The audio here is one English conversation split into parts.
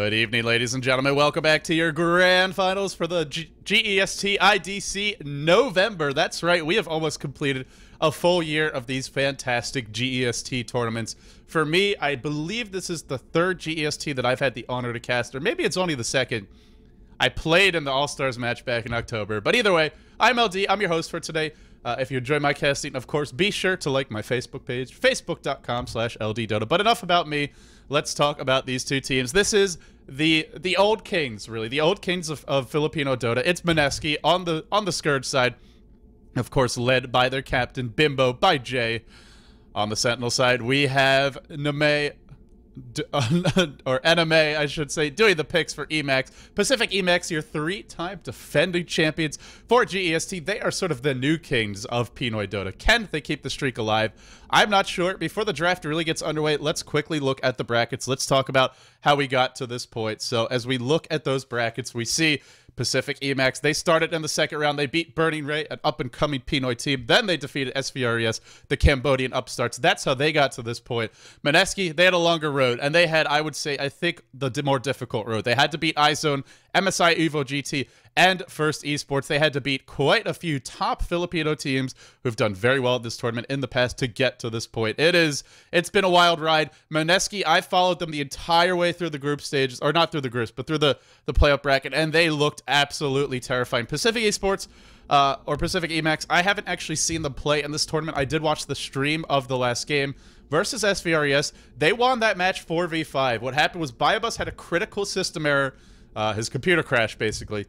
Good evening, ladies and gentlemen. Welcome back to your grand finals for the GEST IDC November. That's right, we have almost completed a full year of these fantastic GEST tournaments. For me, I believe this is the third GEST that I've had the honor to cast, or maybe it's only the second. I played in the All-Stars match back in October. But either way, I'm LD. I'm your host for today. If you enjoy my casting, of course, be sure to like my Facebook page, facebook.com/LDDota. But enough about me. Let's talk about these two teams. This is the old kings, really. The old kings of Filipino Dota. It's Mineski on the Scourge side. Of course, led by their captain, Bimbo, by Jay. On the Sentinel side, we have Name, or NMA, I should say, doing the picks for EMAXX. Pacific.eMaxx, your three-time defending champions for GEST. They are sort of the new kings of Pinoy Dota. Can they keep the streak alive? I'm not sure. Before the draft really gets underway, let's quickly look at the brackets. Let's talk about how we got to this point. So as we look at those brackets, we see Pacific.eMaxx, they started in the second round. They beat Burning Ray, an up-and-coming Pinoy team. Then they defeated SVRES, the Cambodian upstarts. That's how they got to this point. Mineski, they had a longer road, and they had, I would say, I think, the more difficult road. They had to beat iZone, MSI Evo GT, and First Esports. They had to beat quite a few top Filipino teams who've done very well at this tournament in the past to get to this point. It's been a wild ride. Mineski, I followed them the entire way through the group stages, or not through the groups, but through the playoff bracket, and they looked absolutely terrifying. Pacific Esports, or Pacific.eMaxx, I haven't actually seen them play in this tournament. I did watch the stream of the last game versus SVRES. They won that match 4v5. What happened was Biobus had a critical system error. His computer crashed, basically.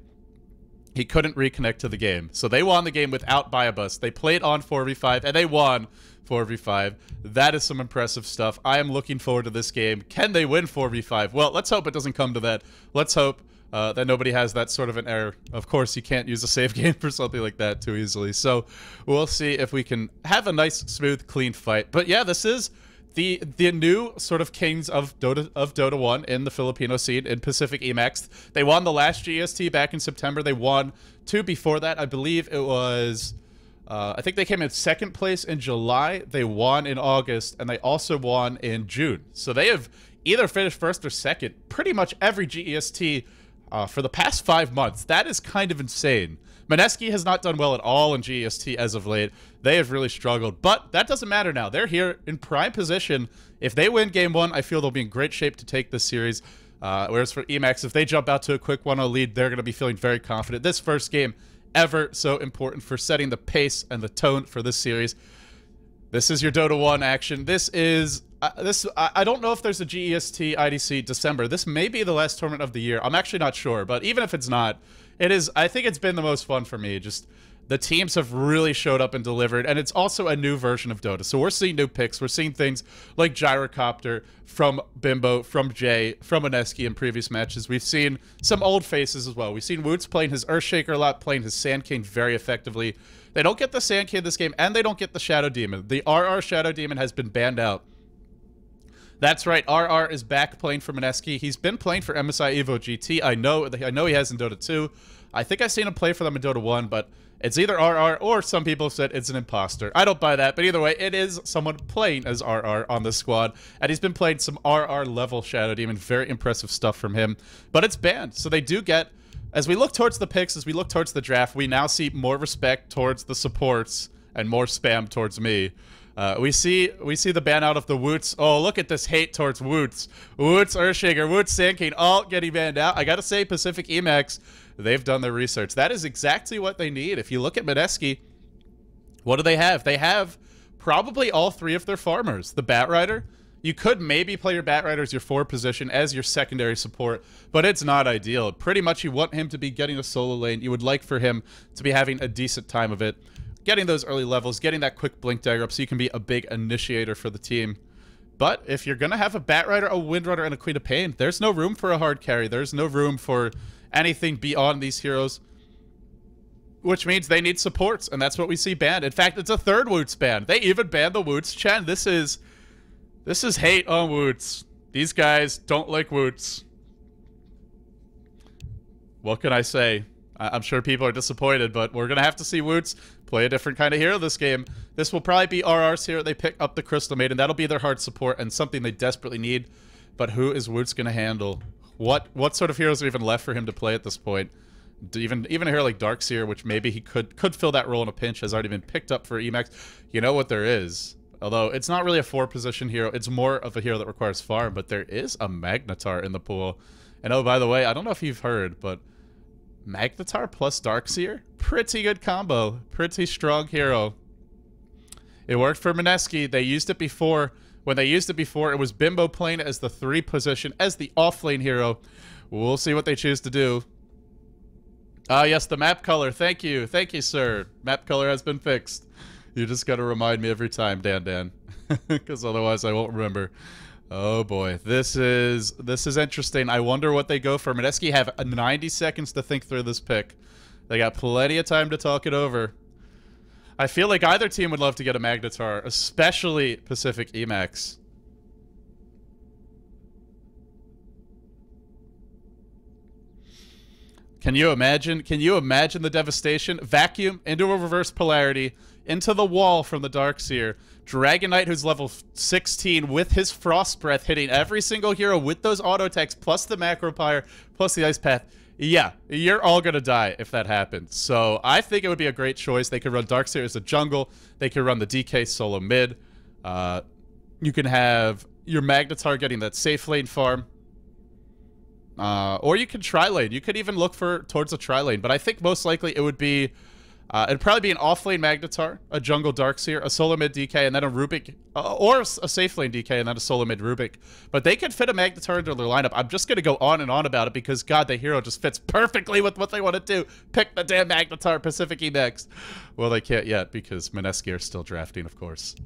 He couldn't reconnect to the game. So they won the game without Biobus. They played on 4v5, and they won 4v5. That is some impressive stuff. I am looking forward to this game. Can they win 4v5? Well, let's hope it doesn't come to that. Let's hope that nobody has that sort of an error. Of course, you can't use a save game for something like that too easily. So we'll see if we can have a nice, smooth, clean fight. But yeah, this is the new sort of kings of Dota 1 in the Filipino scene in Pacific.eMaxx. They won the last GST back in September. They won two before that. I believe it was, I think they came in second place in July. They won in August, and they also won in June. So they have either finished first or second pretty much every GEST for the past 5 months. That is kind of insane. Mineski has not done well at all in GEST as of late. They have really struggled, but that doesn't matter now. They're here in prime position. If they win game one, I feel they'll be in great shape to take this series. Whereas for EMAXX, if they jump out to a quick 1-0 lead, they're going to be feeling very confident. This first game, ever so important for setting the pace and the tone for this series. This is your Dota 1 action. This is... I don't know if there's a GEST IDC December. This may be the last tournament of the year. I'm actually not sure, but even if it's not, it is. I think it's been the most fun for me. Just the teams have really showed up and delivered, and it's also a new version of Dota. So we're seeing new picks. We're seeing things like Gyrocopter from Bimbo, from Jay, from Mineski in previous matches. We've seen some old faces as well. We've seen Woots playing his Earthshaker a lot, playing his Sand King very effectively. They don't get the Sand King this game, and they don't get the Shadow Demon. The RR Shadow Demon has been banned out. That's right, RR is back playing for Mineski. He's been playing for MSI Evo GT. I know he has in Dota 2. I think I've seen him play for them in Dota 1, but it's either RR or some people have said it's an imposter. I don't buy that, but either way, it is someone playing as RR on the squad, and he's been playing some RR level Shadow Demon. Very impressive stuff from him, but it's banned, so they do get... As we look towards the picks, as we look towards the draft, we now see more respect towards the supports and more spam towards me. We see the ban out of the Woots. Oh, look at this hate towards Woots. Woots, Earthshaker, Woots, Sand King, all getting banned out. I gotta say, Pacific.eMaxx, they've done their research. That is exactly what they need. If you look at Mineski, what do they have? They have probably all three of their farmers. The Batrider, you could maybe play your Batrider as your 4 position, as your secondary support, but it's not ideal. Pretty much you want him to be getting a solo lane. You would like for him to be having a decent time of it. Getting those early levels, getting that quick blink dagger up so you can be a big initiator for the team. But if you're going to have a Batrider, a Windrunner, and a Queen of Pain, there's no room for a hard carry. There's no room for anything beyond these heroes, which means they need supports, and that's what we see banned. In fact, it's a third Woots ban. They even banned the Woots. Chen, this is hate on Woots. These guys don't like Woots. What can I say? I'm sure people are disappointed, but we're going to have to see Woots play a different kind of hero this game. This will probably be RR's hero. They pick up the Crystal Maiden. That'll be their hard support and something they desperately need. But who is Woots going to handle? What sort of heroes are even left for him to play at this point? Even a hero like Darkseer, which maybe he could fill that role in a pinch, has already been picked up for EMAXX. You know what there is? Although it's not really a 4-position hero, it's more of a hero that requires farm, but there is a Magnetar in the pool. And oh, by the way, I don't know if you've heard, but Magnetar plus Darkseer, pretty good combo. Pretty strong hero. It worked for Mineski. They used it before. When they used it before, it was Bimbo playing as the 3-position, as the off-lane hero. We'll see what they choose to do. Ah, yes, the map color. Thank you. Thank you, sir. Map color has been fixed. You just got to remind me every time, Dan. Because otherwise I won't remember. Oh, boy. This is interesting. I wonder what they go for. Mineski have 90 seconds to think through this pick. They got plenty of time to talk it over. I feel like either team would love to get a Magnetar, especially Pacific.eMaxx. Can you imagine? Can you imagine the devastation? Vacuum into a reverse polarity, into the wall from the Darkseer. Dragon Knight, who's level 16, with his Frost Breath, hitting every single hero with those auto attacks, plus the Macro Pyre, plus the Ice Path. Yeah, you're all gonna die if that happens. So I think it would be a great choice. They could run Darkseer as a jungle. They could run the DK solo mid. You can have your Magnetar getting that safe lane farm. Or you can tri-lane. You could even look towards a tri-lane. But I think most likely it would be... it'd probably be an off-lane Magnetar, a jungle Darkseer, a solo mid DK, and then a Rubik... or a safe lane DK, and then a solo mid Rubik. But they could fit a Magnetar into their lineup. I'm just going to go on and on about it because, God, the hero just fits perfectly with what they want to do. Pick the damn Magnetar, Pacific.eMaxx. Well, they can't yet because Mineski are still drafting, of course.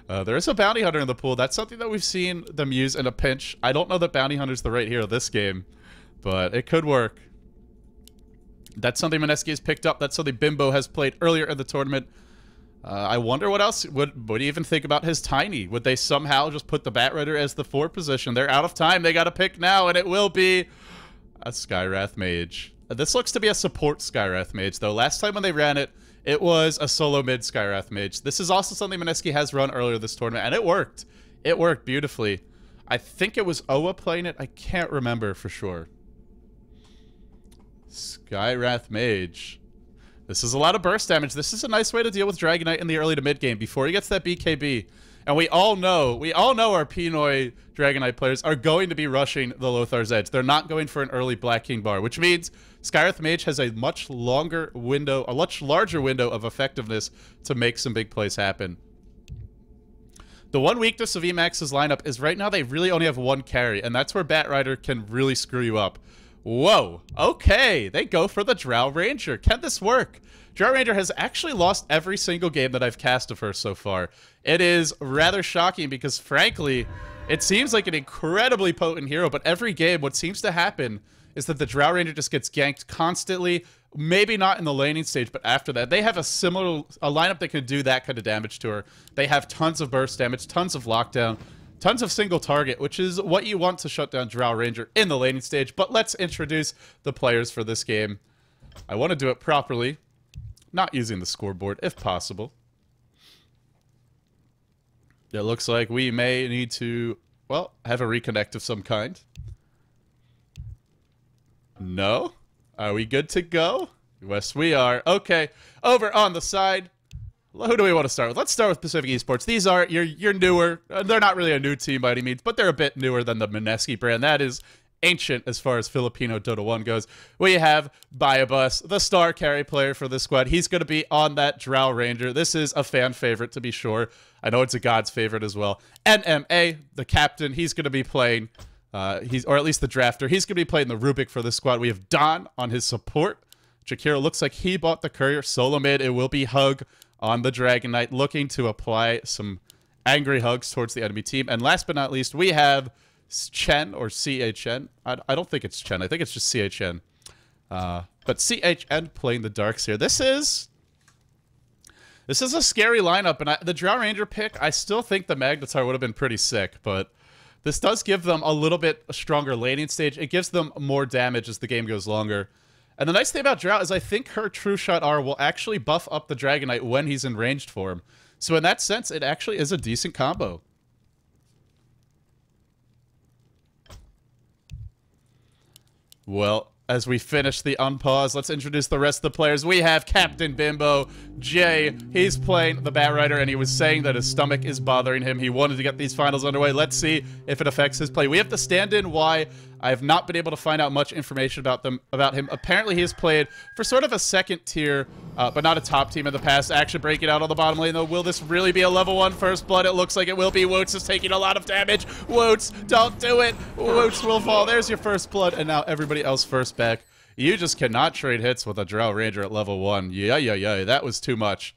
There is a Bounty Hunter in the pool. That's something that we've seen them use in a pinch. I don't know that Bounty Hunter's the right hero this game, but it could work. That's something Mineski has picked up. That's something Bimbo has played earlier in the tournament. I wonder what else would you even think about his Tiny? Would they somehow just put the Batrider as the 4 position? They're out of time. They got to pick now, and it will be a Skywrath Mage. This looks to be a support Skywrath Mage, though. Last time when they ran it, it was a solo mid Skywrath Mage. This is also something Mineski has run earlier this tournament, and it worked. It worked beautifully. I think it was Owa playing it. I can't remember for sure. Skywrath Mage. This is a lot of burst damage. This is a nice way to deal with Dragon Knight in the early to mid game before he gets that BKB. And we all know our Pinoy Dragon Knight players are going to be rushing the Lothar's Edge. They're not going for an early Black King bar, which means Skywrath Mage has a much longer window, a much larger window of effectiveness to make some big plays happen. The one weakness of EMAXX's lineup is right now they really only have one carry, and that's where Batrider can really screw you up. Whoa, okay, they go for the Drow Ranger. Can this work? Drow Ranger has actually lost every single game that I've cast of her so far. It is rather shocking because, frankly, it seems like an incredibly potent hero, but every game what seems to happen is that the Drow Ranger just gets ganked constantly, maybe not in the laning stage, but after that. They have a lineup that can do that kind of damage to her. They have tons of burst damage, tons of lockdown, tons of single target, which is what you want to shut down Drow Ranger in the laning stage. But let's introduce the players for this game. I want to do it properly, not using the scoreboard if possible. It looks like we may need to, well, have a reconnect of some kind. No? Are we good to go? Yes, we are. Okay, over on the side. Who do we want to start with? Let's start with Pacific Esports. These are you're newer. They're not really a new team by any means, but they're a bit newer than the Mineski brand. That is ancient as far as Filipino Dota 1 goes. We have Bayabus, the star carry player for this squad. He's going to be on that Drow Ranger. This is a fan favorite, to be sure. I know it's a god's favorite as well. NMA, the captain, he's going to be playing, or at least the drafter. He's going to be playing the Rubik for this squad. We have Don on his support. Jakiro looks like he bought the Courier. Solo mid, it will be Hug on the Dragon Knight, looking to apply some angry hugs towards the enemy team. And last but not least, we have Chen, or CHN. I don't think it's Chen. I think it's just CHN. But CHN playing the Darkseer. This is a scary lineup, and the Drow Ranger pick, I still think the Magnetar would have been pretty sick, but this does give them a little bit stronger laning stage. It gives them more damage as the game goes longer. And the nice thing about Drow is I think her True Shot R will actually buff up the Dragon Knight when he's in ranged form. So in that sense, it actually is a decent combo. Well, as we finish the unpause, let's introduce the rest of the players. We have Captain Bimbo, Jay. He's playing the Batrider, and he was saying that his stomach is bothering him. He wanted to get these finals underway. Let's see if it affects his play. We have the stand-in Y. I have not been able to find out much information about him. Apparently, he has played for sort of a second tier, but not a top team in the past. Action breaking out on the bottom lane, though. Will this really be a level 1 first blood? It looks like it will be. Woots is taking a lot of damage. Woots, don't do it. Woots will fall. There's your first blood, and now everybody else first back. You just cannot trade hits with a Drow Ranger at level 1. Yeah. That was too much.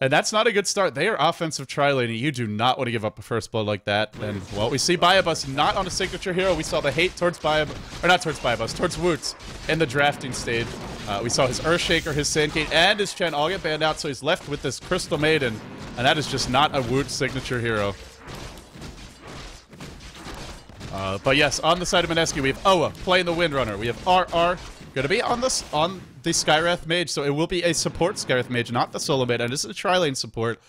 And that's not a good start. They are offensive tri-laning. You do not want to give up a first blood like that. And, well, we see Bayabus not on a signature hero. We saw the hate towards Bayabus, or not towards Bayabus, towards Woots in the drafting stage. We saw his Earthshaker, his Sandgate, and his Chen all get banned out, so he's left with this Crystal Maiden. And that is just not a Woots signature hero. But yes, on the side of Mineski, we have Oa playing the Windrunner. We have RR going to be on the Skywrath Mage, so it will be a support Skywrath Mage, not the solo mage, and this is a tri-lane support.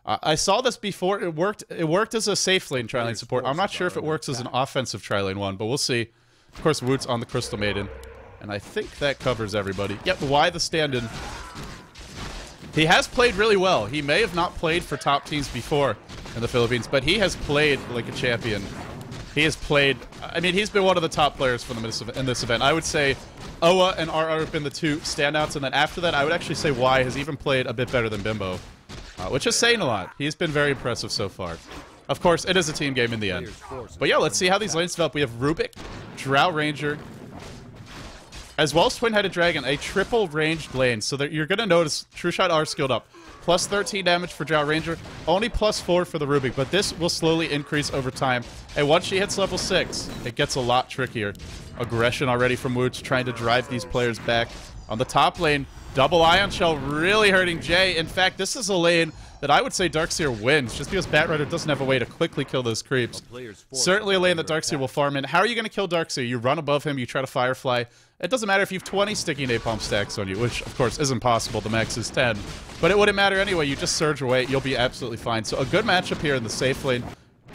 I saw this before. It worked as a safe lane tri-lane support. I'm not sure if it works as an offensive tri-lane one, but we'll see. Of course, Woots on the Crystal Maiden, and I think that covers everybody. Yep, why the stand-in? He has played really well. He may have not played for top teams before in the Philippines, but he has played like a champion. He has played, I mean, he's been one of the top players for them in this event. I would say Oa and RR have been the two standouts, and then after that, I would actually say Y has even played a bit better than Bimbo, which is saying a lot. He's been very impressive so far. Of course, it is a team game in the end. But yeah, let's see how these lanes develop. We have Rubik, Drow Ranger, as well as Twin-Headed Dragon, a triple ranged lane. So that you're going to notice True Shot R skilled up. Plus 13 damage for Drow Ranger, only plus 4 for the Rubik, but this will slowly increase over time. And once she hits level 6, it gets a lot trickier. Aggression already from Woots, trying to drive these players back. On the top lane, double Ion Shell really hurting Jay. In fact, this is a lane that I would say Darkseer wins, just because Batrider doesn't have a way to quickly kill those creeps. Certainly a lane that Darkseer will farm in. How are you going to kill Darkseer? You run above him, you try to Firefly. It doesn't matter if you have 20 sticky napalm stacks on you, which, of course, is impossible. The max is 10. But it wouldn't matter anyway. You just surge away. You'll be absolutely fine. So a good matchup here in the safe lane,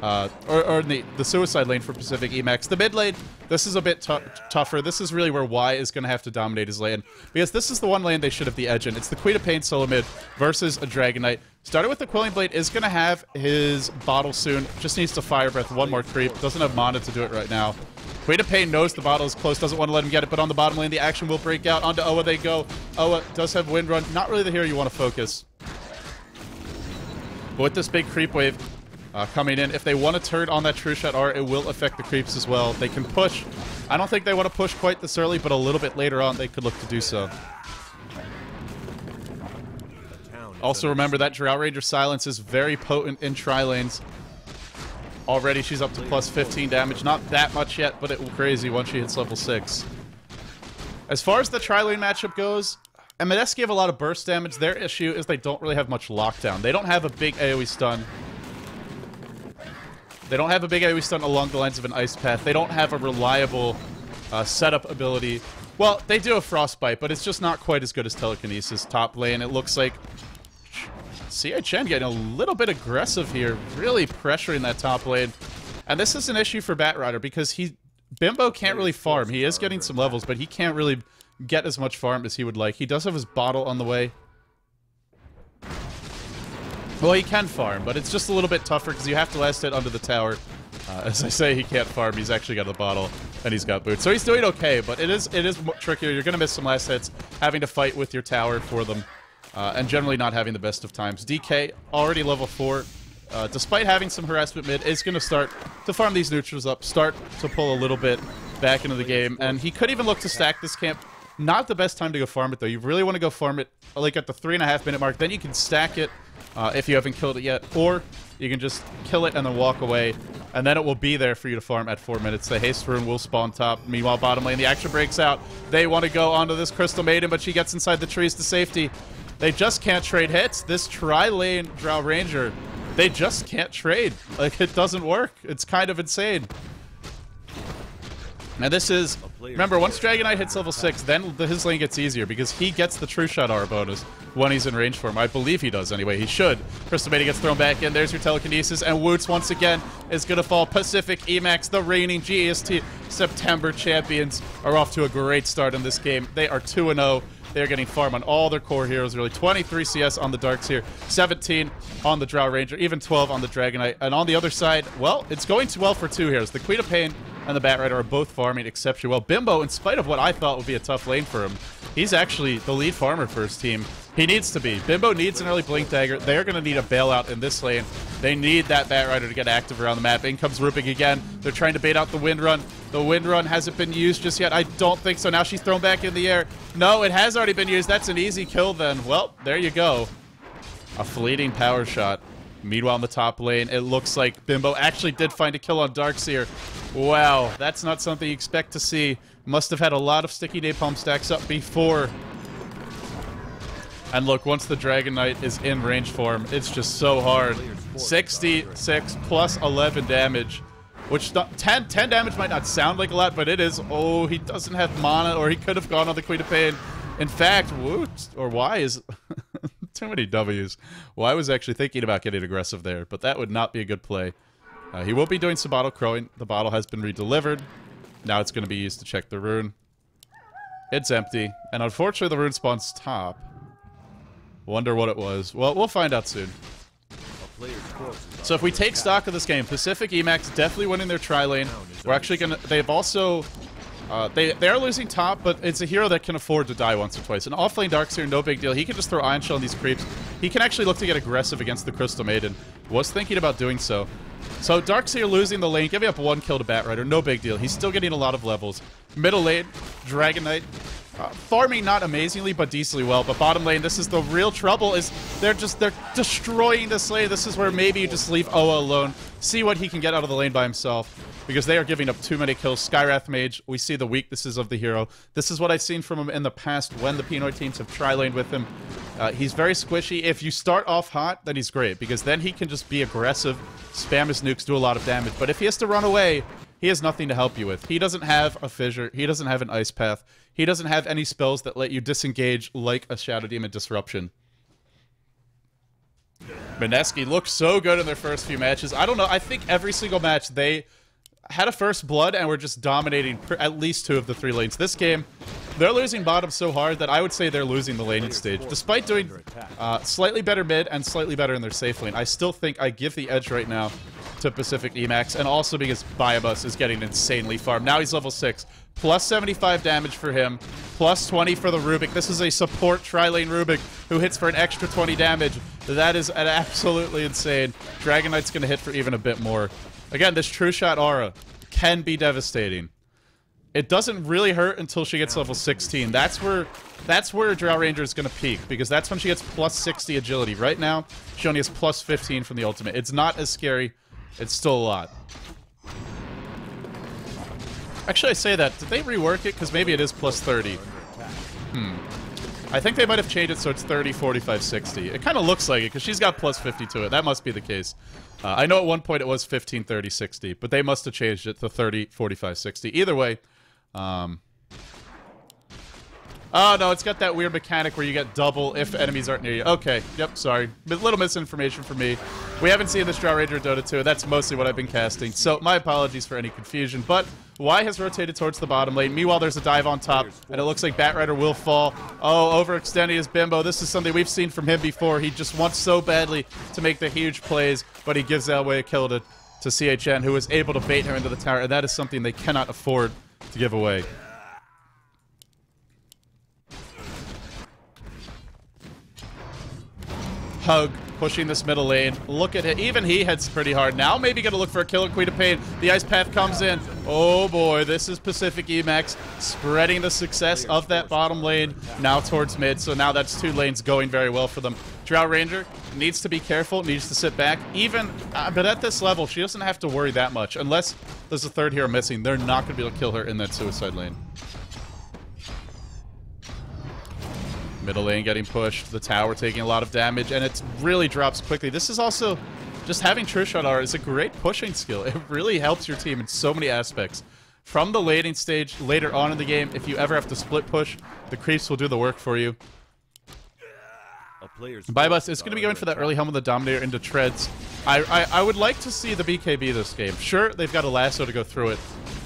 or in the suicide lane for Pacific.eMaxx. The mid lane, this is a bit tougher. This is really where Y is going to have to dominate his lane, because this is the one lane they should have the edge in. It's the Queen of Pain solo mid versus a Dragon Knight. Started with the Quelling Blade, is going to have his bottle soon. Just needs to Fire Breath one more creep. Doesn't have mana to do it right now. Queen of Pain knows the bottle is close, doesn't want to let him get it, but on the bottom lane, the action will break out. Onto Oa they go. Oa does have Wind Run. Not really the hero you want to focus. But with this big creep wave coming in, if they want to turn on that True Shot R, it will affect the creeps as well. They can push. I don't think they want to push quite this early, but a little bit later on, they could look to do so. Also remember that Drow Ranger Silence is very potent in tri-lanes. Already she's up to plus 15 damage. Not that much yet, but it will be crazy once she hits level 6. As far as the tri-lane matchup goes, Mineski have a lot of burst damage. Their issue is they don't really have much lockdown. They don't have a big AoE stun. They don't have a big AoE stun along the lines of an Ice Path. They don't have a reliable setup ability. Well, they do have Frostbite, but it's just not quite as good as Telekinesis. Top lane, it looks like CI Chen getting a little bit aggressive here, really pressuring that top lane. And this is an issue for Batrider because Bimbo can't really farm. He is getting some levels, but he can't really get as much farm as he would like. He does have his bottle on the way. Well, he can farm, but it's just a little bit tougher because you have to last hit under the tower. As I say, he can't farm. He's actually got the bottle, and he's got boots. So he's doing okay, but it is trickier. You're going to miss some last hits, having to fight with your tower for them. And generally not having the best of times. DK, already level 4, despite having some harassment mid, is going to start to farm these neutrals up, start to pull a little bit back into the game, and he could even look to stack this camp. Not the best time to go farm it, though. You really want to go farm it like at the 3.5 minute mark, then you can stack it if you haven't killed it yet, or you can just kill it and then walk away, and then it will be there for you to farm at 4 minutes. The haste rune will spawn top. Meanwhile, bottom lane, the action breaks out. They want to go onto this Crystal Maiden, but she gets inside the trees to safety. They just can't trade hits. This tri-lane Drow Ranger, they just can't trade. Like, it doesn't work. It's kind of insane. Now this is, remember, once Dragon Knight hits level 6, then his lane gets easier because he gets the True Shot aura bonus when he's in range for him. I believe he does anyway. He should. Crystal Maiden gets thrown back in. There's your telekinesis, and Woots once again is going to fall. Pacific.eMaxx, the reigning GEST September champions, are off to a great start in this game. They are 2-0. They're getting farm on all their core heroes, really. 23 CS on the Darks here, 17 on the Drow Ranger, even 12 on the Dragon Knight. And on the other side, well, it's going too well for two heroes. The Queen of Pain and the Bat Rider are both farming exceptionally well. Bimbo, in spite of what I thought would be a tough lane for him, he's actually the lead farmer for his team. He needs to be. Bimbo needs an early Blink Dagger. They're going to need a bailout in this lane. They need that Bat Rider to get active around the map. In comes Rupik again. They're trying to bait out the Wind Run. The Wind Run hasn't been used just yet. I don't think so. Now she's thrown back in the air. No, it has already been used. That's an easy kill then. Well, there you go. A fleeting power shot. Meanwhile, in the top lane, it looks like Bimbo actually did find a kill on Darkseer. Wow, that's not something you expect to see. Must have had a lot of sticky napalm stacks up before. And look, once the Dragon Knight is in range form, it's just so hard. 66 plus 11 damage. Which 10 damage might not sound like a lot, but it is. Oh, he doesn't have mana, or he could have gone on the Queen of Pain. In fact, whoops, or why is... too many W's. Well, I was actually thinking about getting aggressive there, but that would not be a good play. He will be doing some bottle crowing. The bottle has been redelivered. Now it's going to be used to check the rune. It's empty, and unfortunately the rune spawns top. Wonder what it was. Well, we'll find out soon. So if we take stock of this game, Pacific.eMaxx definitely winning their tri-lane. We're actually going to... They've also... They are losing top, but it's a hero that can afford to die once or twice. An offlane Darkseer, no big deal. He can just throw Ion Shell on these creeps. He can actually look to get aggressive against the Crystal Maiden. Was thinking about doing so. So Darkseer losing the lane, giving up one kill to Bat Rider, no big deal. He's still getting a lot of levels. Middle lane, Dragon Knight. Farming not amazingly, but decently well. But bottom lane, this is the real trouble, is they're destroying this lane. This is where maybe you just leave Oa alone. See what he can get out of the lane by himself. Because they are giving up too many kills. Skywrath Mage, we see the weaknesses of the hero. This is what I've seen from him in the past when the Pinoy teams have tri-laned with him. He's very squishy. If you start off hot, then he's great. Because then he can just be aggressive, spam his nukes, do a lot of damage. But if he has to run away, he has nothing to help you with. He doesn't have a fissure. He doesn't have an ice path. He doesn't have any spells that let you disengage like a Shadow Demon Disruption. Mineski looked so good in their first few matches. I don't know. I think every single match they had a first blood and were just dominating at least two of the three lanes. This game, they're losing bottom so hard that I would say they're losing the laning stage. Despite doing slightly better mid and slightly better in their safe lane, I still think I give the edge right now to Pacific.eMaxx, and also because Bayabus is getting insanely farmed. Now he's level 6. Plus 75 damage for him. Plus 20 for the Rubik. This is a support tri-lane Rubik who hits for an extra 20 damage. That is absolutely insane. Dragon Knight's going to hit for even a bit more. Again, this True Shot aura can be devastating. It doesn't really hurt until she gets level 16. That's where Drow Ranger is going to peak, because that's when she gets plus 60 agility. Right now, she only has plus 15 from the ultimate. It's not as scary. It's still a lot. Actually, I say that. Did they rework it? Because maybe it is plus 30. I think they might have changed it so it's 30, 45, 60. It kind of looks like it, because she's got plus 50 to it. That must be the case. I know at one point it was 15, 30, 60, but they must have changed it to 30, 45, 60. Either way, oh, no, it's got that weird mechanic where you get double if enemies aren't near you. Okay, yep, sorry. A little misinformation for me. We haven't seen this Drow Ranger Dota 2. That's mostly what I've been casting, so my apologies for any confusion. But Y has rotated towards the bottom lane. Meanwhile, there's a dive on top, and it looks like Bat Rider will fall. Oh, overextending his Bimbo. This is something we've seen from him before. He just wants so badly to make the huge plays, but he gives away a kill to CHN, who is able to bait him into the tower, and that is something they cannot afford to give away. Hug pushing this middle lane. Look at it. Even he hits pretty hard. Now maybe gonna look for a kill at Queen of Pain. The ice path comes in. Oh boy, this is Pacific.eMaxx spreading the success of that bottom lane now towards mid. So now that's two lanes going very well for them. Drow Ranger needs to be careful, needs to sit back. Even, but at this level, she doesn't have to worry that much. Unless there's a third hero missing, they're not gonna be able to kill her in that suicide lane. Middle lane getting pushed, the tower taking a lot of damage, and it really drops quickly. This is also, just having True Shot aura is a great pushing skill. It really helps your team in so many aspects. from the laning stage later on in the game. If you ever have to split push, the creeps will do the work for you. Bybus is going to be going for that early Helm of the Dominator into treads. I would like to see the BKB this game. Sure, they've got a lasso to go through it,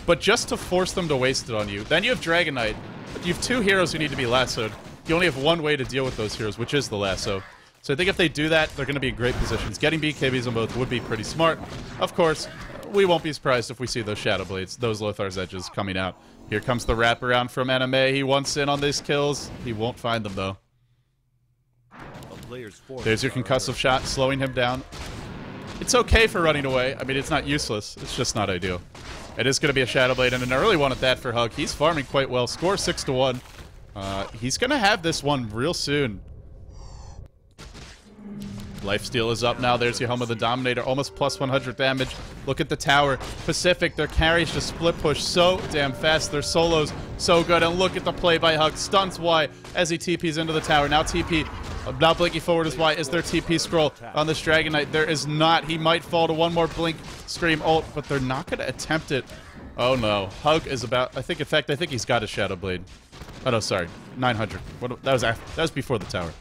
but just to force them to waste it on you. Then you have Dragon Knight. You have 2 heroes who need to be lassoed. You only have one way to deal with those heroes, which is the lasso. So I think if they do that, they're going to be in great positions. Getting BKBs on both would be pretty smart. Of course, we won't be surprised if we see those Shadow Blades, those Lothar's Edges coming out. Here comes the wraparound from Anime. He wants in on these kills. He won't find them, though. There's your concussive shot, slowing him down. It's okay for running away. I mean, it's not useless. It's just not ideal. It is going to be a Shadow Blade, and an early one at that for Hug. He's farming quite well. Score 6-1. He's going to have this one real soon. Lifesteal is up now. There's your Helm of the Dominator. Almost plus 100 damage. Look at the tower. Pacific, their carries just split push so damn fast. Their solos so good. And look at the play by Hug. Stunts Y as he TPs into the tower. Now TP. Now blinking forward is Y. Is there TP scroll on this Dragon Knight? There is not. He might fall to one more blink scream ult, but they're not going to attempt it. Oh no. Hug is about... I think he's got a Shadow Blade. Oh no, sorry. 900. That was before the tower.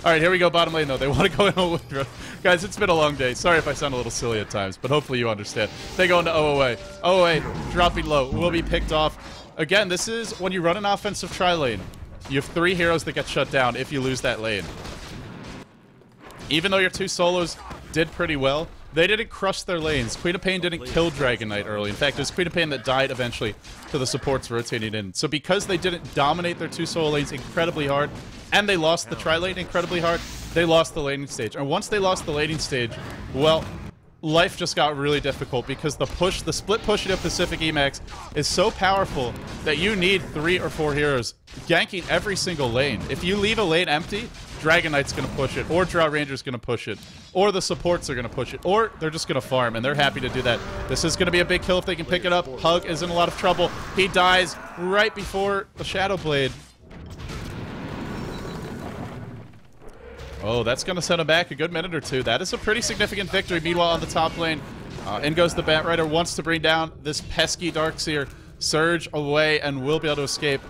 Alright, here we go, bottom lane, though. They want to go in on Windrun. Guys, it's been a long day. Sorry if I sound a little silly at times, but hopefully you understand. They go into OOA. OOA, dropping low, will be picked off. Again, this is when you run an offensive tri-lane. You have 3 heroes that get shut down if you lose that lane. Even though your 2 solos did pretty well, they didn't crush their lanes. Queen of Pain didn't kill Dragon Knight early. In fact, it was Queen of Pain that died eventually to the supports rotating in. So because they didn't dominate their 2 solo lanes incredibly hard, and they lost the tri-lane incredibly hard, they lost the laning stage. And once they lost the laning stage, well, life just got really difficult because the split push into Pacific.eMaxx is so powerful that you need 3 or 4 heroes ganking every single lane. If you leave a lane empty, Dragon Knight's going to push it, or Drow Ranger's going to push it, or the supports are going to push it, or they're just going to farm, and they're happy to do that. This is going to be a big kill if they can pick it up. Hug is in a lot of trouble. He dies right before the Shadow Blade. Oh, that's going to set him back a good minute or 2. That is a pretty significant victory. Meanwhile, on the top lane, in goes the Batrider, wants to bring down this pesky Darkseer. Surge away and will be able to escape.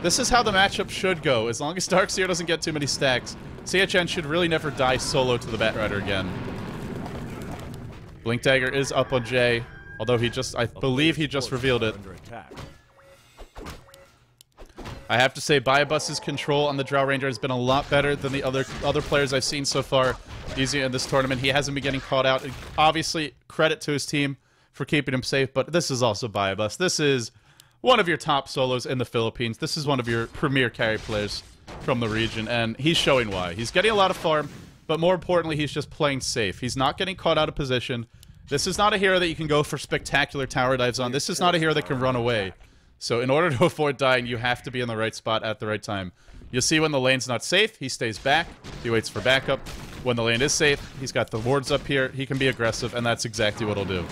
This is how the matchup should go. As long as Darkseer doesn't get too many stacks, CHN should really never die solo to the Batrider again. Blink Dagger is up on Jay, although I believe he just revealed it. I have to say, Bybus's control on the Drow Ranger has been a lot better than the other players I've seen so far using it in this tournament. He hasn't been getting caught out. Obviously, credit to his team for keeping him safe, but this is also Bybus. This is one of your top solos in the Philippines. This is one of your premier carry players from the region, and he's showing why. He's getting a lot of farm, but more importantly, he's just playing safe. He's not getting caught out of position. This is not a hero that you can go for spectacular tower dives on. This is not a hero that can run away. So in order to avoid dying, you have to be in the right spot at the right time. You'll see when the lane's not safe, he stays back. He waits for backup. When the lane is safe, he's got the wards up here. He can be aggressive, and that's exactly what he'll do.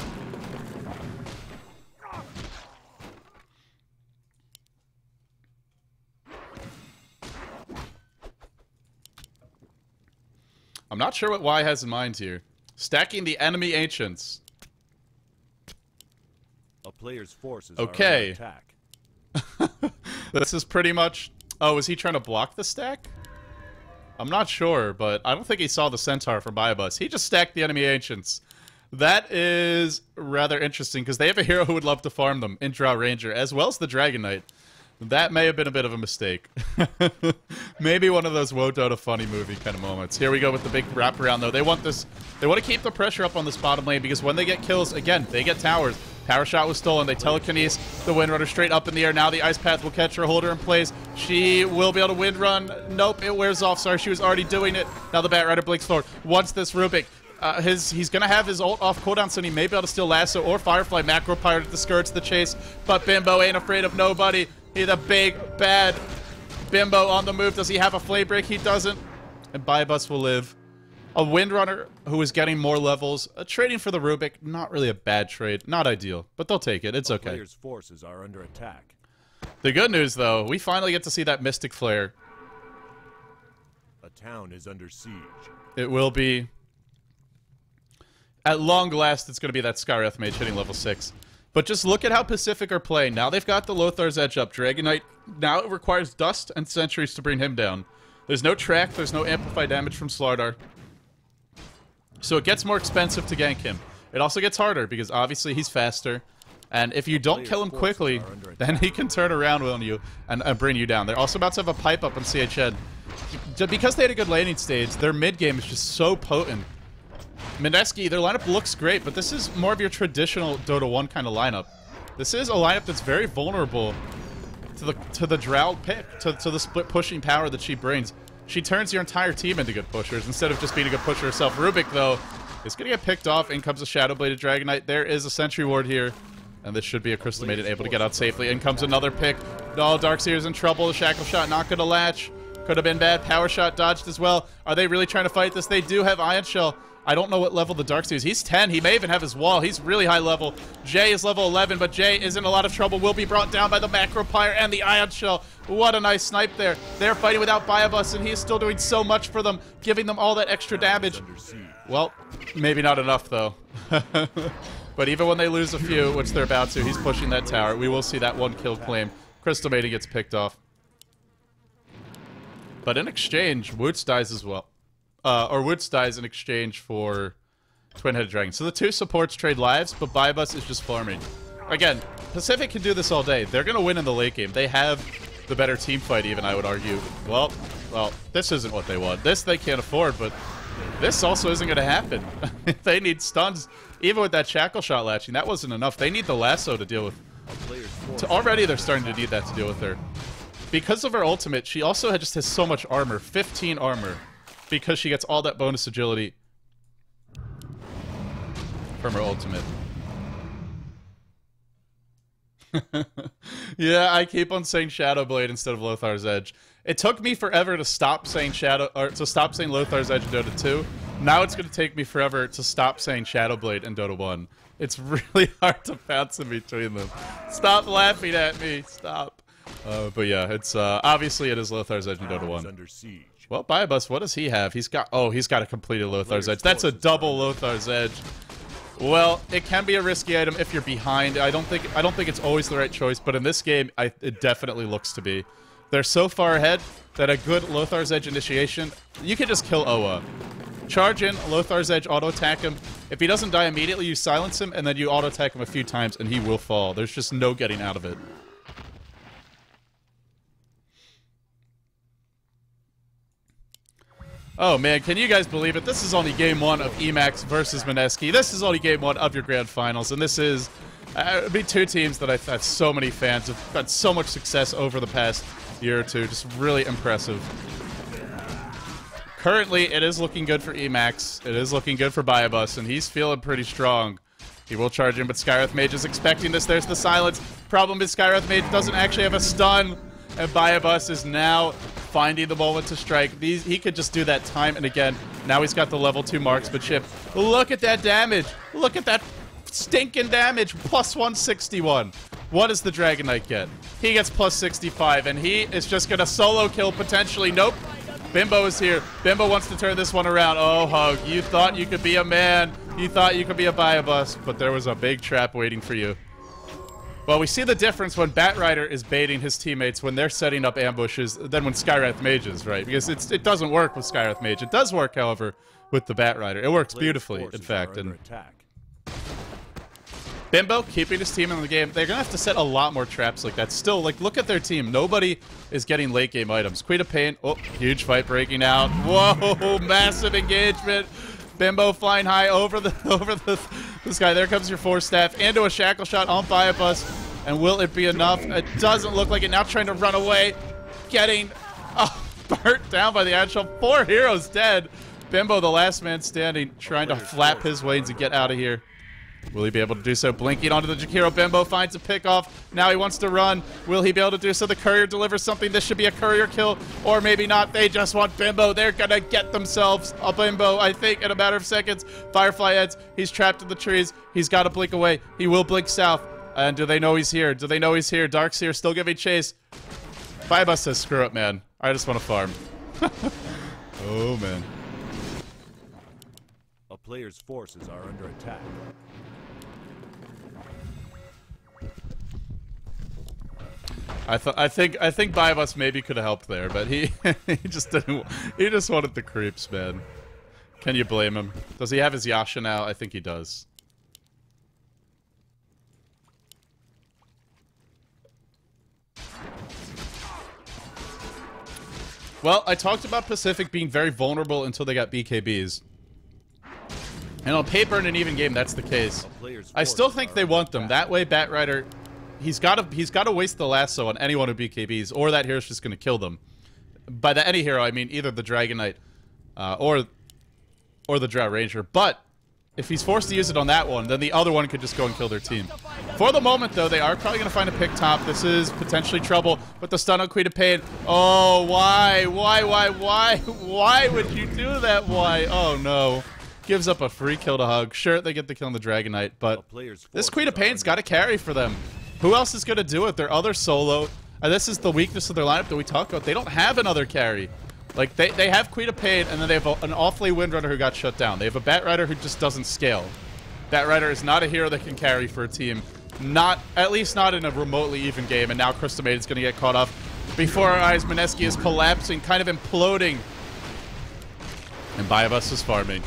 I'm not sure what Y has in mind here. Stacking the enemy ancients. A player's forces okay. are under attack. This is pretty much... Oh, is he trying to block the stack? I'm not sure, but I don't think he saw the Centaur from Bybus. He just stacked the enemy ancients. That is rather interesting, because they have a hero who would love to farm them in Drow Ranger, as well as the Dragon Knight. That may have been a bit of a mistake. Maybe one of those Wodota funny movie kind of moments. Here we go with the big wraparound, though. They want to keep the pressure up on this bottom lane, because when they get kills, again, they get towers. Power shot was stolen. They telekinese the Windrunner straight up in the air. Now the Ice Path will catch her, hold her in place. She will be able to Windrun. Nope, it wears off. Sorry, she was already doing it. Now the Batrider blinks forward. Once this Rubik, he's going to have his ult off cooldown, so he may be able to steal Lasso or Firefly. Macro Pirate discourages the chase, but Bimbo ain't afraid of nobody. He's a big, bad Bimbo on the move. Does he have a Flame Break? He doesn't. And Bybus will live. A Windrunner who is getting more levels. Trading for the Rubik, not really a bad trade. Not ideal, but they'll take it. It's okay. Player's forces are under attack. The good news, though, we finally get to see that Mystic Flare. A town is under siege. It will be. At long last, it's going to be that Skyreth Mage hitting level 6. But just look at how Pacific are playing. Now they've got the Lothar's Edge up. Dragon Knight, now it requires Dust and Sentries to bring him down. There's no track, there's no amplified damage from Slardar. So it gets more expensive to gank him. It also gets harder because obviously he's faster. And if you don't kill him quickly, then he can turn around on you and bring you down. They're also about to have a pipe up on CHN. Because they had a good laning stage, their mid game is just so potent. Mineski, their lineup looks great, but this is more of your traditional Dota 1 kind of lineup. This is a lineup that's very vulnerable to the Drow pick, to the split pushing power that she brings. She turns your entire team into good pushers instead of just being a good pusher herself. Rubik, though, is going to get picked off. In comes a Shadowbladed Dragon Knight. There is a Sentry Ward here, and this should be a Crystal Maiden able to get out safely. In comes another pick. Oh, Darkseer's in trouble. The Shackle Shot not going to latch. Could have been bad. Power Shot dodged as well. Are they really trying to fight this? They do have Ion Shell. I don't know what level the Darkseer is. He's 10. He may even have his wall. He's really high level. Jay is level 11, but Jay is in a lot of trouble. Will be brought down by the Macro Pyre and the Ion Shell. What a nice snipe there. They're fighting without Biobus, and he is still doing so much for them, giving them all that extra damage. Well, maybe not enough, though. But even when they lose a few, which they're about to, he's pushing that tower. We will see that one kill claim. Crystal Maiden gets picked off. But in exchange, Woots dies as well. Woots dies in exchange for Twin-Headed Dragon. So the two supports trade lives, but Biobus is just farming. Again, Pacific can do this all day. They're going to win in the late game. They have the better team fight even, I would argue. Well, this isn't what they want. This they can't afford, but this also isn't going to happen. They need stuns. Even with that Shackle Shot latching, that wasn't enough. They need the lasso to deal with. Already they're starting to need that to deal with her. Because of her ultimate, she also just has so much armor. 15 armor. Because she gets all that bonus agility from her ultimate. Yeah, I keep on saying Shadowblade instead of Lothar's Edge. It took me forever to stop saying Lothar's Edge in Dota 2. Now it's going to take me forever to stop saying Shadowblade in Dota 1. It's really hard to bounce in between them. Stop laughing at me. Stop. But yeah, it's obviously it is Lothar's Edge in Dota 1. Well, Biobus, what does he have? He's got a completed Lothar's Edge. That's a double Lothar's Edge. Well, it can be a risky item if you're behind. I don't think it's always the right choice, but in this game, it definitely looks to be. They're so far ahead that a good Lothar's Edge initiation, you can just kill Oa. Charge in, Lothar's Edge, auto-attack him. If he doesn't die immediately, you silence him, and then you auto-attack him a few times, and he will fall. There's just no getting out of it. Oh man, can you guys believe it? This is only game 1 of EMAXX versus Mineski. This is only game 1 of your grand finals, and this is be two teams that I have so many fans have had so much success over the past year or two. Just really impressive. Currently, it is looking good for EMAXX. It is looking good for Biobus, and he's feeling pretty strong. He will charge in, but Skywrath Mage is expecting this. There's the silence. Problem is Skywrath Mage doesn't actually have a stun, and Biobus is now finding the moment to strike. He could just do that time and again. Now he's got the level 2 marksmanship. Look at that damage. Look at that stinking damage. Plus 161. What does the Dragon Knight get? He gets plus 65, and he is just going to solo kill potentially. Nope. Bimbo is here. Bimbo wants to turn this one around. Oh, Hug, you thought you could be a man. You thought you could be a Biobus, but there was a big trap waiting for you. Well, we see the difference when Batrider is baiting his teammates when they're setting up ambushes than when Skywrath Mage is, right? Because it doesn't work with Skywrath Mage. It does work, however, with the Batrider. It works beautifully, in fact. And Bimbo keeping his team in the game. They're going to have to set a lot more traps like that. Still, like, look at their team. Nobody is getting late game items. Queen of Pain. Oh, huge fight breaking out. Whoa, massive engagement. Bimbo flying high over this guy. There comes your 4-staff into a Shackle Shot on Biobus. And will it be enough? It doesn't look like it. Now trying to run away. Getting burnt down by the Agile. 4 heroes dead. Bimbo, the last man standing, trying to flap his wings and get out of here. Will he be able to do so? Blinking onto the Jakiro. Bimbo finds a pick off. Now he wants to run. Will he be able to do so? The courier delivers something. This should be a courier kill, or maybe not. They just want Bimbo. They're gonna get themselves a Bimbo, I think, in a matter of seconds. Firefly ends. He's trapped in the trees. He's got to blink away. He will blink south. And do they know he's here? Do they know he's here? Darkseer still giving chase. Biobus says, screw it, man. I just want to farm. Oh, man. A player's forces are under attack. I think Biobus maybe could have helped there, but he he just didn't. He just wanted the creeps, man. Can you blame him? Does he have his Yasha now? I think he does. Well, I talked about Pacific being very vulnerable until they got BKBs. And on paper in an even game, that's the case. I still think they want them. That way, Batrider, he's got to waste the lasso on anyone who BKBs, or that hero's just going to kill them. By the any hero, I mean either the Dragon Knight or the Drow Ranger. But if he's forced to use it on that one, then the other one could just go and kill their team. For the moment, though, they are probably going to find a pick top. This is potentially trouble with the stun on Queen of Pain. Oh, why? Why would you do that? Why? Oh, no. Gives up a free kill to Hug. Sure, they get the kill on the Dragon Knight, but this Queen of Pain's got to carry for them. Who else is going to do it? Their other solo. And this is the weakness of their lineup that we talked about. They don't have another carry. Like, they have Queen of Pain, and then they have an awfully Windrunner who got shut down. They have a Batrider who just doesn't scale. Batrider is not a hero that can carry for a team. At least not in a remotely even game, and now Crystal Maiden's going to get caught up. Before our eyes, Mineski is collapsing, kind of imploding. And Biobus is farming.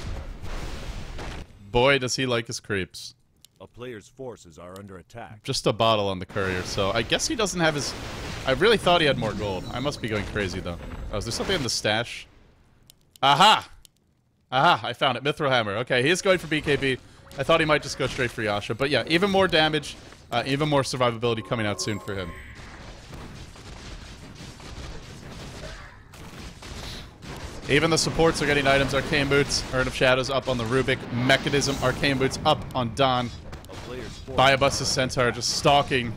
Boy, does he like his creeps. A player's forces are under attack. Just a bottle on the courier, so I guess he doesn't have his... I really thought he had more gold. I must be going crazy, though. Oh, is there something in the stash? Aha! Aha, I found it. Mithril Hammer. Okay, he is going for BKB. I thought he might just go straight for Yasha. But yeah, even more damage, even more survivability coming out soon for him. Even the supports are getting items. Arcane Boots, Urn of Shadows up on the Rubik. Mechanism, Arcane Boots up on Don. Biobus's Centaur just stalking.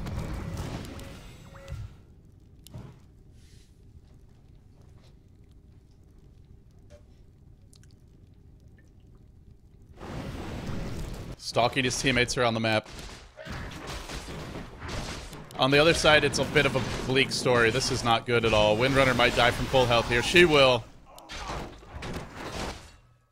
Stalking his teammates around the map. On the other side, it's a bit of a bleak story. This is not good at all. Windrunner might die from full health here. She will.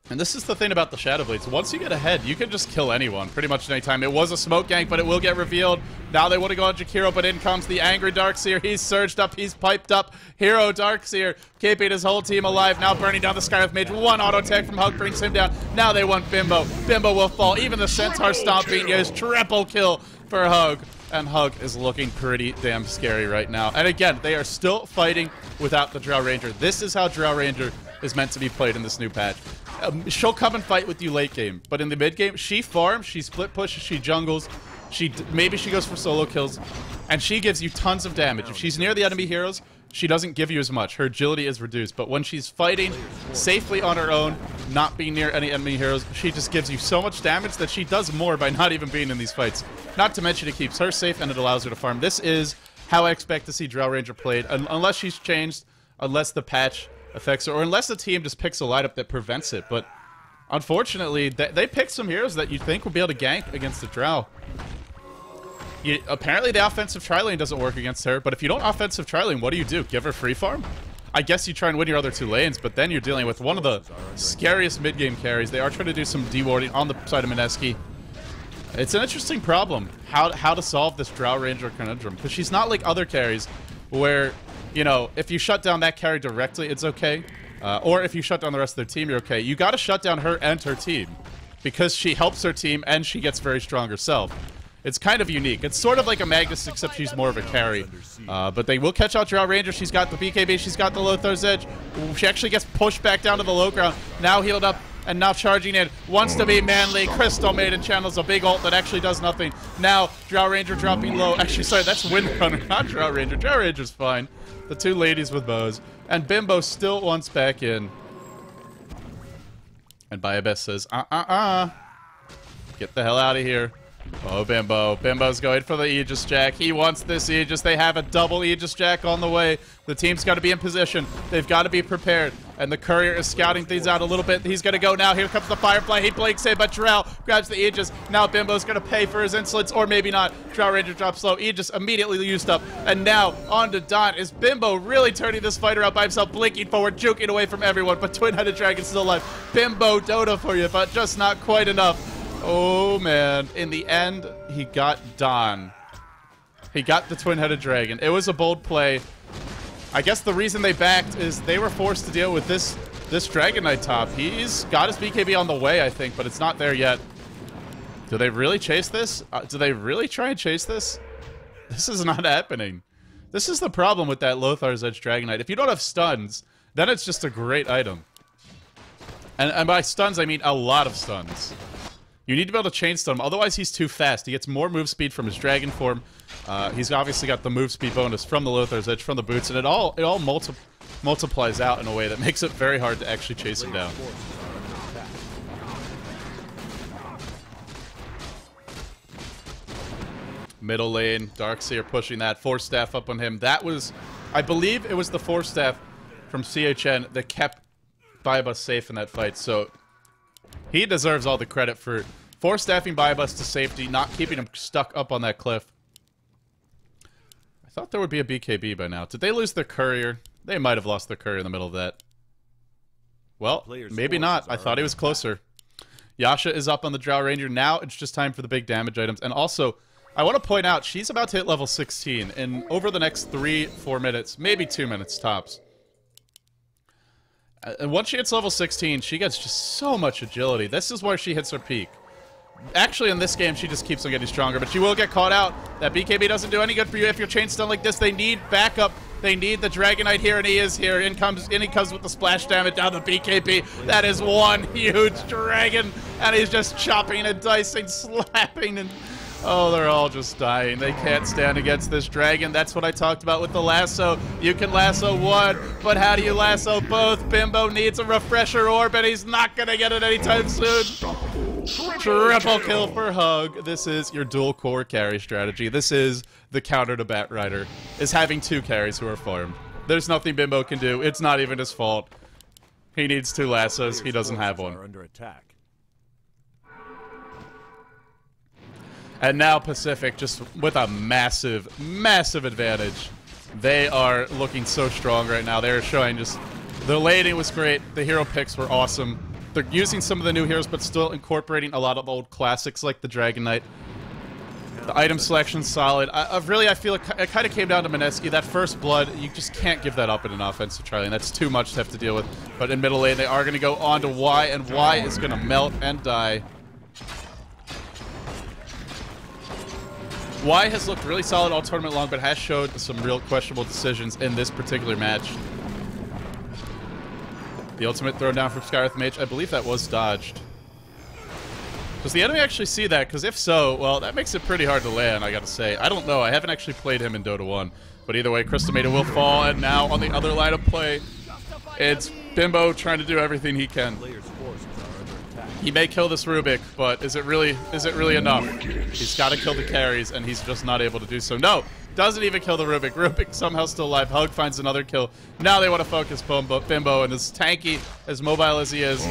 And this is the thing about the Shadow Blades. Once you get ahead, you can just kill anyone pretty much anytime. It was a smoke gank, but it will get revealed. Now they want to go on Jakiro, but in comes the angry Darkseer. He's surged up. He's piped up. Hero Darkseer keeping his whole team alive. Now burning down the Skywrath Mage. One auto attack from Hug brings him down. Now they want Bimbo. Bimbo will fall. Even the Centaur stomping is triple kill for Hug. And Hug is looking pretty damn scary right now. And again, they are still fighting without the Drow Ranger. This is how Drow Ranger is meant to be played in this new patch. She'll come and fight with you late game, but in the mid game, she farms, she split pushes, she jungles, maybe she goes for solo kills, and she gives you tons of damage. If she's near the enemy heroes, she doesn't give you as much. Her agility is reduced, but when she's fighting safely on her own, not being near any enemy heroes, she just gives you so much damage that she does more by not even being in these fights. Not to mention it keeps her safe and it allows her to farm. This is how I expect to see Drow Ranger played, unless she's changed, unless the patch affects her, or unless the team just picks a lineup that prevents it. But unfortunately, they picked some heroes that you'd think would be able to gank against the Drow. Apparently the offensive tri-lane doesn't work against her, but if you don't offensive tri-lane, what do? Give her free farm? I guess you try and win your other two lanes, but then you're dealing with one of the scariest mid-game carries. They are trying to do some dewarding on the side of Mineski. It's an interesting problem, how to solve this Drow Ranger conundrum, because she's not like other carries where, you know, if you shut down that carry directly, it's okay. Or if you shut down the rest of their team, you're okay. You gotta shut down her and her team, because she helps her team and she gets very strong herself. It's kind of unique. It's sort of like a Magnus, except she's more of a carry. But they will catch out Drow Ranger. She's got the BKB. She's got the Lothar's Edge. She actually gets pushed back down to the low ground. Now healed up and now charging in. Wants to be manly. Crystal Maiden channels a big ult that actually does nothing. Now Drow Ranger dropping low. Actually, sorry, that's Windrunner, not Drow Ranger. Drow Ranger's fine. The two ladies with bows. And Bimbo still wants back in. And Biobus says, get the hell out of here. Oh, Bimbo. Bimbo's going for the Aegis Jack. He wants this Aegis. They have a double Aegis Jack on the way. The team's got to be in position. They've got to be prepared. And the courier is scouting things out a little bit. He's going to go now. Here comes the Firefly. He blinks in, but Drow grabs the Aegis. Now Bimbo's going to pay for his insolence, or maybe not. Drow Ranger drops low. Aegis immediately used up. And now on to Don. Is Bimbo really turning this fighter out by himself, blinking forward, juking away from everyone, but Twin-Headed Dragon's still alive. Bimbo Dota for you, but just not quite enough. Oh, man. In the end, he got Don. He got the twin-headed dragon. It was a bold play. I guess the reason they backed is they were forced to deal with this Dragon Knight top. He's got his BKB on the way, I think, but it's not there yet. Do they really chase this? Do they really try and chase this? This is not happening. This is the problem with that Lothar's Edge Dragon Knight. If you don't have stuns, then it's just a great item. And by stuns, I mean a lot of stuns. You need to be able to chain stun him, otherwise he's too fast. He gets more move speed from his dragon form. He's obviously got the move speed bonus from the Lothar's Edge, from the boots, and it all multiplies out in a way that makes it very hard to actually chase him down. Middle lane, Darkseer pushing that Force Staff up on him. That was, I believe it was the Force Staff from CHN that kept Biobus safe in that fight, so he deserves all the credit for Force Staffing Biobus to safety, not keeping him stuck up on that cliff. I thought there would be a BKB by now. Did they lose their courier? They might have lost their courier in the middle of that. Well, maybe not. I thought he was closer. Yasha is up on the Drow Ranger. Now it's just time for the big damage items. And also, I want to point out, she's about to hit level 16 in over the next 3-4 minutes, maybe 2 minutes tops. And once she hits level 16, she gets just so much agility. This is where she hits her peak. Actually, in this game, she just keeps on getting stronger, but she will get caught out. That BKB doesn't do any good for you if you're chain stun like this. They need backup. They need the Dragon Knight here, and he is here. In he comes with the splash damage down to BKB. That is one huge dragon, and he's just chopping and dicing, slapping, and oh, they're all just dying. They can't stand against this dragon. That's what I talked about with the lasso. You can lasso one, but how do you lasso both? Bimbo needs a refresher orb, and he's not going to get it anytime soon. Triple kill for Hug. This is your dual core carry strategy. This is the counter to Bat Rider, is having 2 carries who are farmed. There's nothing Bimbo can do. It's not even his fault. He needs 2 lassos. He doesn't have one. Under attack. And now Pacific just with a massive, massive advantage. They are looking so strong right now. They're showing just... The laning was great. The hero picks were awesome. They're using some of the new heroes, but still incorporating a lot of old classics like the Dragon Knight. The item selection's solid. I feel it kind of came down to Mineski. That first blood, you just can't give that up in an offensive tri-lane. That's too much to have to deal with. But in middle lane, they are going to go on to Y, and Y is going to melt and die. Y has looked really solid all tournament long, but has showed some real questionable decisions in this particular match. The ultimate thrown down from Skywrath Mage, I believe that was dodged. Does the enemy actually see that? Because if so, well, that makes it pretty hard to land, I gotta say. I don't know, I haven't actually played him in Dota 1. But either way, Crystal Maiden will fall, and now on the other line of play, it's Bimbo trying to do everything he can. He may kill this Rubik, but is it really enough? He's got to kill the carries, and he's just not able to do so. No, doesn't even kill the Rubik. Rubik somehow still alive. Hug finds another kill. Now they want to focus Bimbo, and as tanky, as mobile as he is,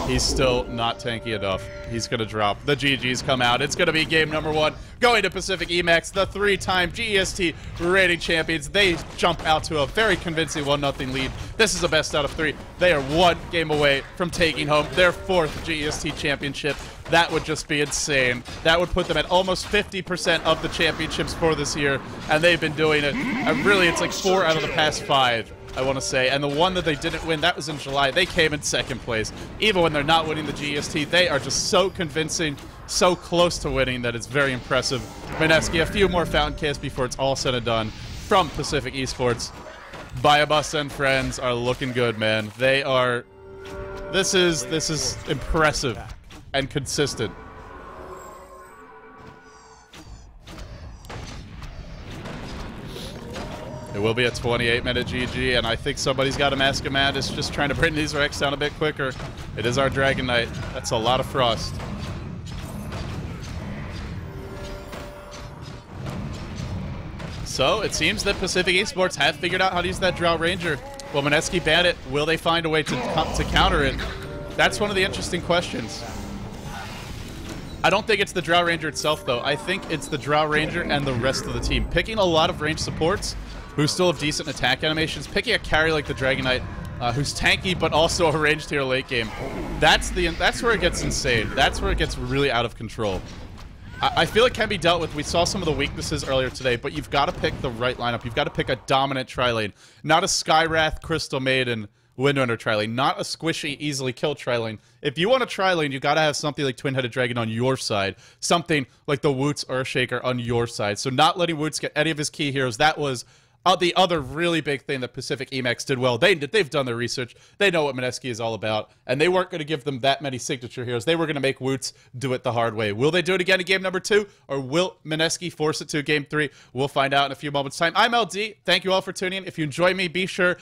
he's still not tanky enough. He's going to drop. The GGs come out. It's going to be game number 1. Going to Pacific.eMaxx, the 3-time GEST rating champions. They jump out to a very convincing 1-0 lead. This is a best out of 3. They are 1 game away from taking home their 4th GEST championship. That would just be insane. That would put them at almost 50% of the championships for this year, and they've been doing it. Really, it's like 4 out of the past 5, I want to say. And the one that they didn't win, that was in July. They came in 2nd place. Even when they're not winning the GEST, they are just so convincing, so close to winning that it's very impressive. Mineski, a few more fountain casts before it's all said and done from Pacific Esports. Biobus and friends are looking good, man. They are... This is impressive and consistent. It will be a 28-minute GG, and I think somebody's got a Mask of Madness just trying to bring these Rex down a bit quicker. It is our Dragon Knight. That's a lot of Frost. So, it seems that Pacific Esports have figured out how to use that Drow Ranger. Will Mineski ban it? Will they find a way to counter it? That's one of the interesting questions. I don't think it's the Drow Ranger itself, though. I think it's the Drow Ranger and the rest of the team. Picking a lot of ranged supports who still have decent attack animations. Picking a carry like the Dragon Knight, who's tanky but also a ranged hero late game. That's where it gets insane. That's where it gets really out of control. I feel it can be dealt with. We saw some of the weaknesses earlier today, but you've got to pick the right lineup. You've got to pick a dominant tri-lane, not a Skywrath, Crystal Maiden, Windrunner tri-lane, not a squishy, easily kill tri-lane. If you want a tri-lane, you got to have something like Twin-Headed Dragon on your side, something like the Woots Earthshaker on your side. So not letting Woots get any of his key heroes, that was the other really big thing that Pacific.eMaxx did well. They've done their research. They know what Mineski is all about, and they weren't going to give them that many signature heroes. They were going to make Woots do it the hard way. Will they do it again in game number 2, or will Mineski force it to game 3? We'll find out in a few moments' time. I'm LD. Thank you all for tuning in. If you enjoy me, be sure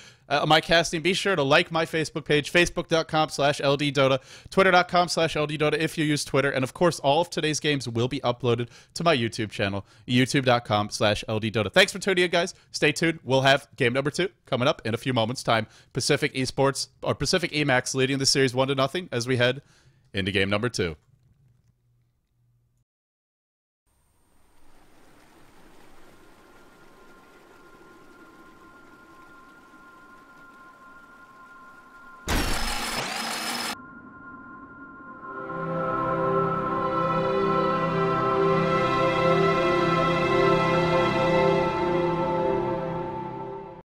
my casting, be sure to like my Facebook page, facebook.com/LDDota, twitter.com/LDDota if you use Twitter, and of course, all of today's games will be uploaded to my YouTube channel, youtube.com/LDDota. Thanks for tuning in, guys. Stay tuned. We'll have game number 2 coming up in a few moments' time. Pacific Esports, or Pacific.eMaxx leading the series 1-0 as we head into game number 2.